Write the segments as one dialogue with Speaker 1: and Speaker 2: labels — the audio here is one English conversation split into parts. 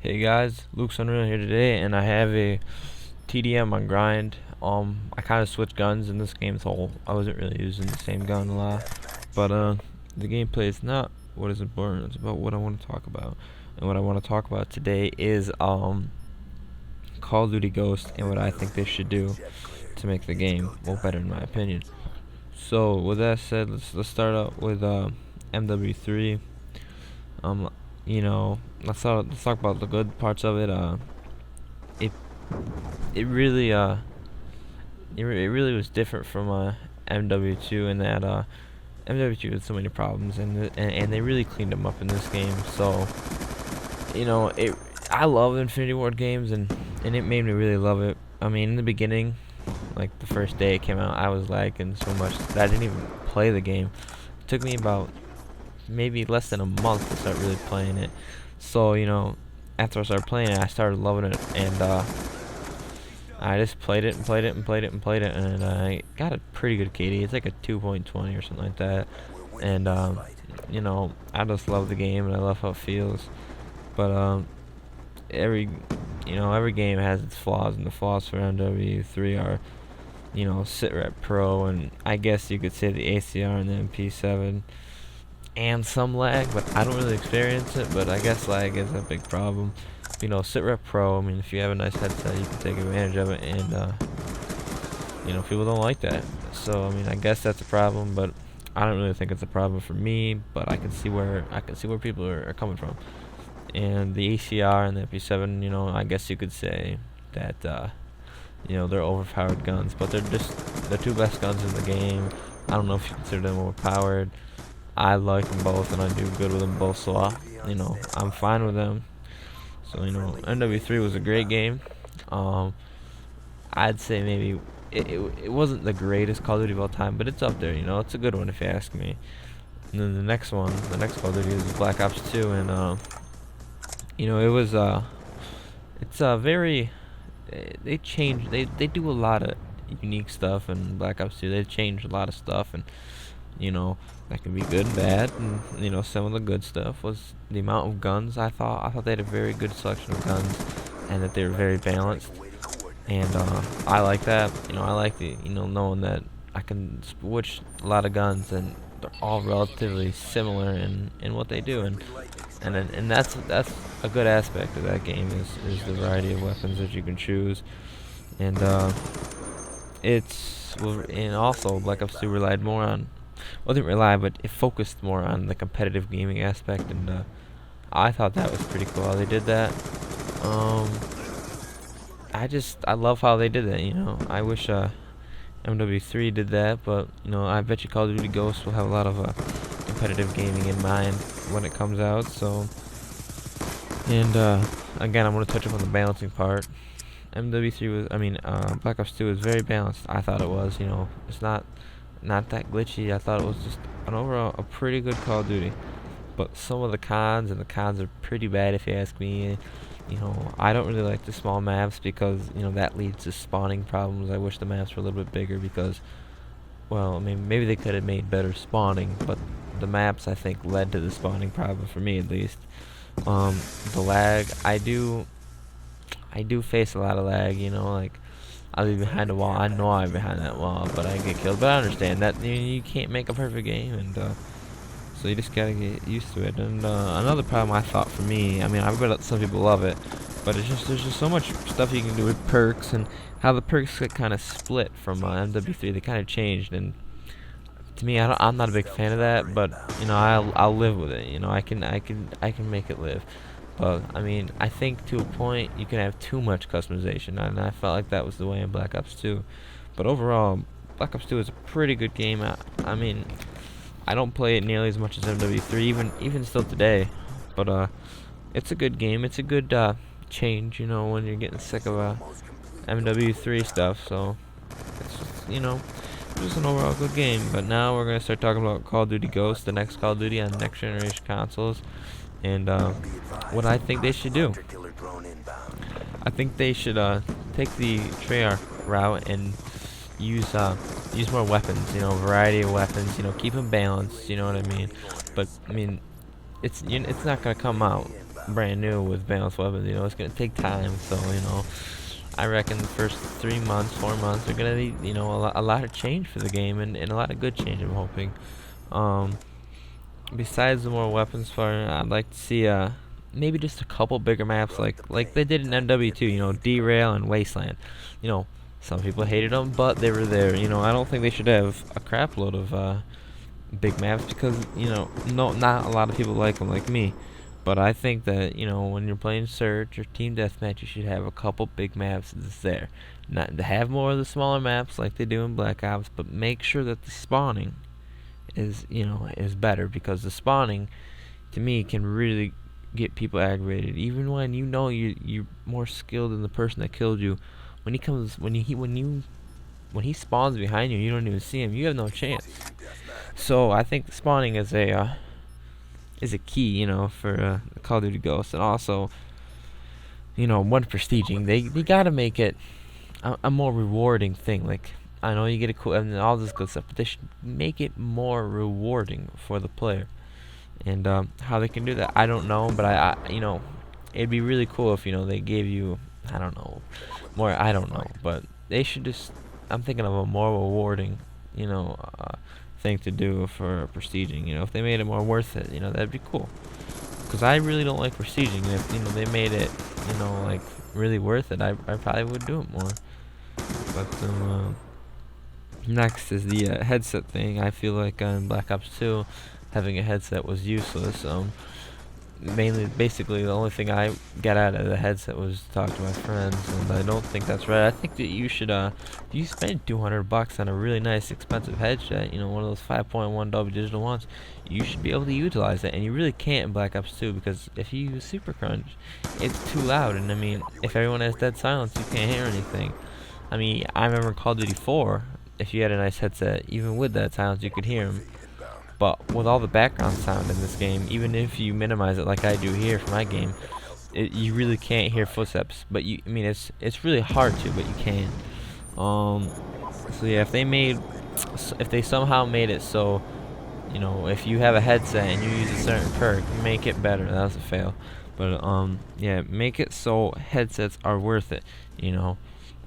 Speaker 1: Hey guys, Luke's Unreal here today, and I have a TDM on grind. I kind of switched guns in this game, so I wasn't really using the same gun a lot. But the gameplay is not what is important. It's about what I want to talk about, and what I want to talk about today is Call of Duty Ghost and what I think they should do to make the game more better, in my opinion. So with that said, let's start out with MW3. Um, let's talk about the good parts of it. It it really it really was different from MW2 in that MW2 had so many problems, and they really cleaned them up in this game. So it I love Infinity Ward games, and it made me really love it. I mean, in the beginning, like the first day it came out, I was lagging so much that I didn't even play the game. It took me about maybe less than a month to start really playing it. So after I started playing it, I started loving it, and I just played it and played it and played it and played it, and I got a pretty good KD. It's like a 2.20 or something like that. And I just love the game, and I love how it feels. But every every game has its flaws, and the flaws for MW3 are SitRep Pro, and I guess you could say the ACR and the MP7, and some lag, but I don't really experience it. But I guess lag is a big problem. SitRep Pro, I mean, if you have a nice headset, you can take advantage of it, and people don't like that. So I mean, I guess that's a problem, but I don't really think it's a problem for me. But I can see where people are coming from. And the ACR and the MP7, I guess you could say that they're overpowered guns, but they're the two best guns in the game. I don't know if you consider them overpowered. I like them both, and I do good with them both, so I'm fine with them. So MW3 was a great game. I'd say maybe it wasn't the greatest Call of Duty of all time, but it's up there. It's a good one if you ask me. And then the next Call of Duty is Black Ops 2, and it was it's very they change they do a lot of unique stuff in Black Ops 2. They changed a lot of stuff, and that can be good and bad. And some of the good stuff was the amount of guns. I thought they had a very good selection of guns, and that they were very balanced. And I like that. I like the knowing that I can switch a lot of guns, and they're all relatively similar in what they do. And that's a good aspect of that game is the variety of weapons that you can choose. And and also Black Ops 2 relied more on, well, didn't rely, but it focused more on the competitive gaming aspect, and I thought that was pretty cool how they did that. I love how they did that. I wish MW3 did that, but I bet you Call of Duty Ghosts will have a lot of competitive gaming in mind when it comes out. So, and again, I'm going to touch up on the balancing part. MW3 was, Black Ops 2 was very balanced. I thought it was. It's not that glitchy. I thought it was just an overall a pretty good Call of Duty. But some of the cons, and the cons are pretty bad if you ask me. I don't really like the small maps because that leads to spawning problems. I wish the maps were a little bit bigger because, well, I mean, maybe they could have made better spawning, but the maps, I think, led to the spawning problem for me, at least. The lag, I do face a lot of lag. Like, I'll be behind a wall. I know I'm behind that wall, but I get killed. But I understand that you can't make a perfect game, and so you just gotta get used to it. And another problem I thought for me, I mean, I've bet some people love it, but there's just so much stuff you can do with perks, and how the perks get kind of split from MW3. They kind of changed, and to me, I'm not a big fan of that. But I'll live with it. I can make it live. But I mean, I think to a point you can have too much customization, and I felt like that was the way in Black Ops 2. But overall, Black Ops 2 is a pretty good game. I mean, I don't play it nearly as much as MW3, even still today. But it's a good game. It's a good change, when you're getting sick of MW3 stuff. So it's just an overall good game. But now we're gonna start talking about Call of Duty Ghosts, the next Call of Duty on next generation consoles, and what I think they should do. I think they should take the Treyarch route and use more weapons, variety of weapons, keep them balanced, you know what I mean? But I mean, it's not gonna come out brand new with balanced weapons. You know, it's gonna take time. So you know, I reckon the first 3 months, 4 months are gonna be, you know, a lot of change for the game, and a lot of good change. I'm hoping. Um, Besides the more weapons fire, I'd like to see maybe just a couple bigger maps like they did in MW2. You know, Derail and Wasteland. You know, some people hated them, but they were there. You know, I don't think they should have a crap load of big maps because you know, not a lot of people like them like me. But I think that, you know, when you're playing Search or Team Deathmatch, you should have a couple big maps that's there. Not to have more of the smaller maps like they do in Black Ops, but make sure that the spawning is, you know, is better, because the spawning to me can really get people aggravated. Even when you know you're more skilled than the person that killed you, when he comes when he spawns behind you, you don't even see him. You have no chance. So I think the spawning is a key, you know, for Call of Duty Ghosts, and also, you know, when prestiging, they gotta make it a more rewarding thing. Like, I know you get a cool and all this good stuff, but they should make it more rewarding for the player. And how they can do that, I don't know, but you know, it'd be really cool if, you know, they gave you, I don't know, more. I don't know, but they should just. I'm thinking of a more rewarding, you know, thing to do for prestiging. You know, if they made it more worth it, you know, that'd be cool. Because I really don't like prestiging. And if, you know, they made it, you know, like really worth it, I probably would do it more. But next is the headset thing. I feel like in Black Ops 2, having a headset was useless. Mainly, basically, the only thing I got out of the headset was to talk to my friends, and I don't think that's right. I think that you should, if you spend $200 on a really nice, expensive headset, you know, one of those 5.1 Dolby Digital ones, you should be able to utilize it, and you really can't in Black Ops 2, because if you use Super Crunch, it's too loud, and I mean, if everyone has dead silence, you can't hear anything. I mean, I remember in Call of Duty 4, if you had a nice headset, even with that silence, you could hear them. But with all the background sound in this game, even if you minimize it like I do here for my game, you really can't hear footsteps. But I mean, it's really hard to, but you can. So yeah, if they somehow made it so, you know, if you have a headset and you use a certain perk, make it better. That was a fail. But yeah, make it so headsets are worth it. You know,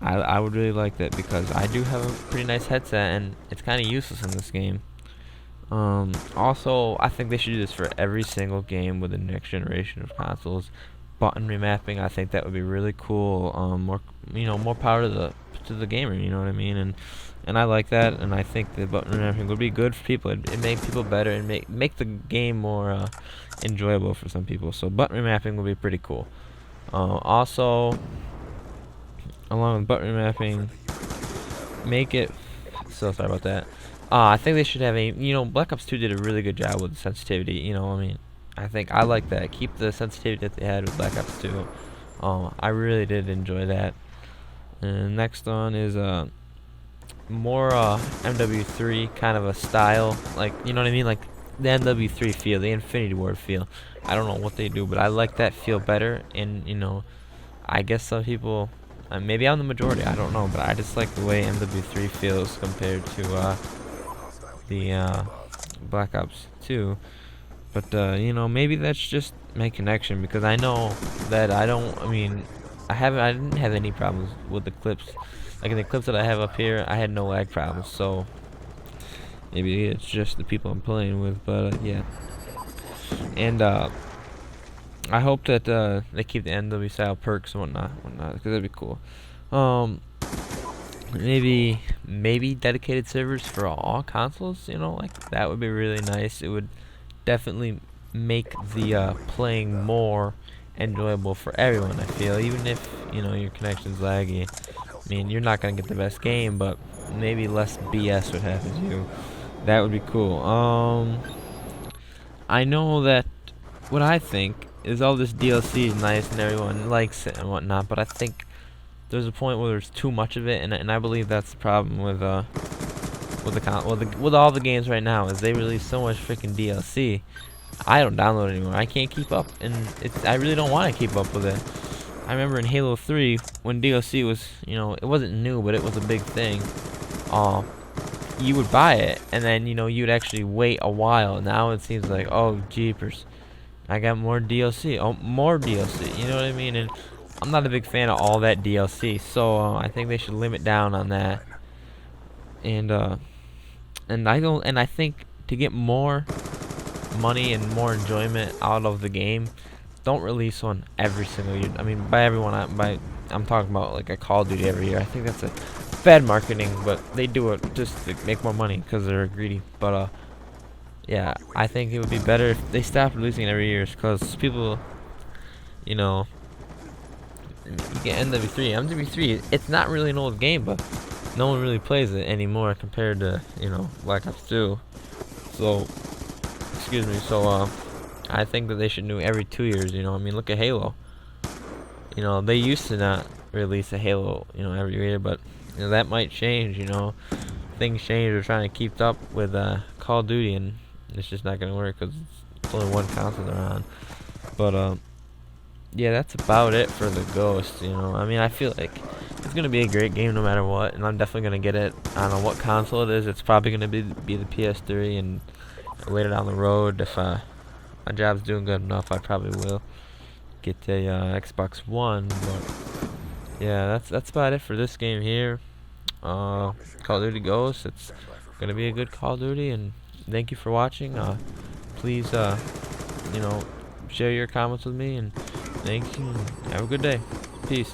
Speaker 1: I would really like that, because I do have a pretty nice headset and it's kind of useless in this game. Also, I think they should do this for every single game with the next generation of consoles. Button remapping, I think that would be really cool. More, you know, more power to the gamer. You know what I mean? And I like that. And I think the button remapping would be good for people. It make people better and make the game more enjoyable for some people. So button remapping would be pretty cool. Also, along with button remapping, make it. So sorry about that. I think they should have you know, Black Ops 2 did a really good job with the sensitivity, you know, I mean, I like that. Keep the sensitivity that they had with Black Ops 2. I really did enjoy that. And next one is, more, MW3 kind of a style, like, you know what I mean, like, the MW3 feel, the Infinity Ward feel. I don't know what they do, but I like that feel better, and, you know, I guess some people, maybe I'm the majority, I don't know, but I just like the way MW3 feels compared to, the Black Ops 2. But you know, maybe that's just my connection, because I know that I didn't have any problems with the clips. Like in the clips that I have up here, I had no lag problems. So maybe it's just the people I'm playing with. But yeah, and I hope that they keep the NW style perks and whatnot, because that'd be cool. Maybe dedicated servers for all consoles, you know, like that would be really nice. It would definitely make the playing more enjoyable for everyone, I feel, even if, you know, your connection's laggy. I mean, you're not gonna get the best game, but maybe less BS would happen to you. That would be cool. I know that what I think is all this DLC is nice and everyone likes it and whatnot, but I think there's a point where there's too much of it, and I believe that's the problem with all the games right now, is they release so much freaking DLC. I don't download it anymore. I can't keep up, and I really don't want to keep up with it. I remember in Halo 3 when DLC was, you know, it wasn't new, but it was a big thing. You would buy it, and then, you know, you'd actually wait a while. Now it seems like, oh jeepers, I got more DLC. Oh, more DLC. You know what I mean? And I'm not a big fan of all that DLC, so I think they should limit down on that. And I think to get more money and more enjoyment out of the game, don't release one every single year. I mean, by everyone, I'm talking about like a Call of Duty every year. I think that's a bad marketing, but they do it just to make more money because they're greedy. But yeah, I think it would be better if they stopped releasing it every year, because people, you know, you get MW3. MW3, it's not really an old game, but no one really plays it anymore compared to, Black Ops 2. So, excuse me. So, I think that they should do every 2 years. I mean, look at Halo. They used to not release a Halo, every year, but that might change. Things change. We're trying to keep up with Call of Duty, and it's just not gonna work because it's only one console they're on. But yeah, that's about it for the Ghost. I mean, I feel like it's gonna be a great game no matter what, and I'm definitely gonna get it. I don't know what console it is. It's probably gonna be the PS3, and later down the road, if my job's doing good enough, I probably will get a Xbox One. But yeah, that's about it for this game here. Call of Duty Ghosts. It's gonna be a good Call of Duty, and thank you for watching. Please, share your comments with me, and thank you. And have a good day. Peace.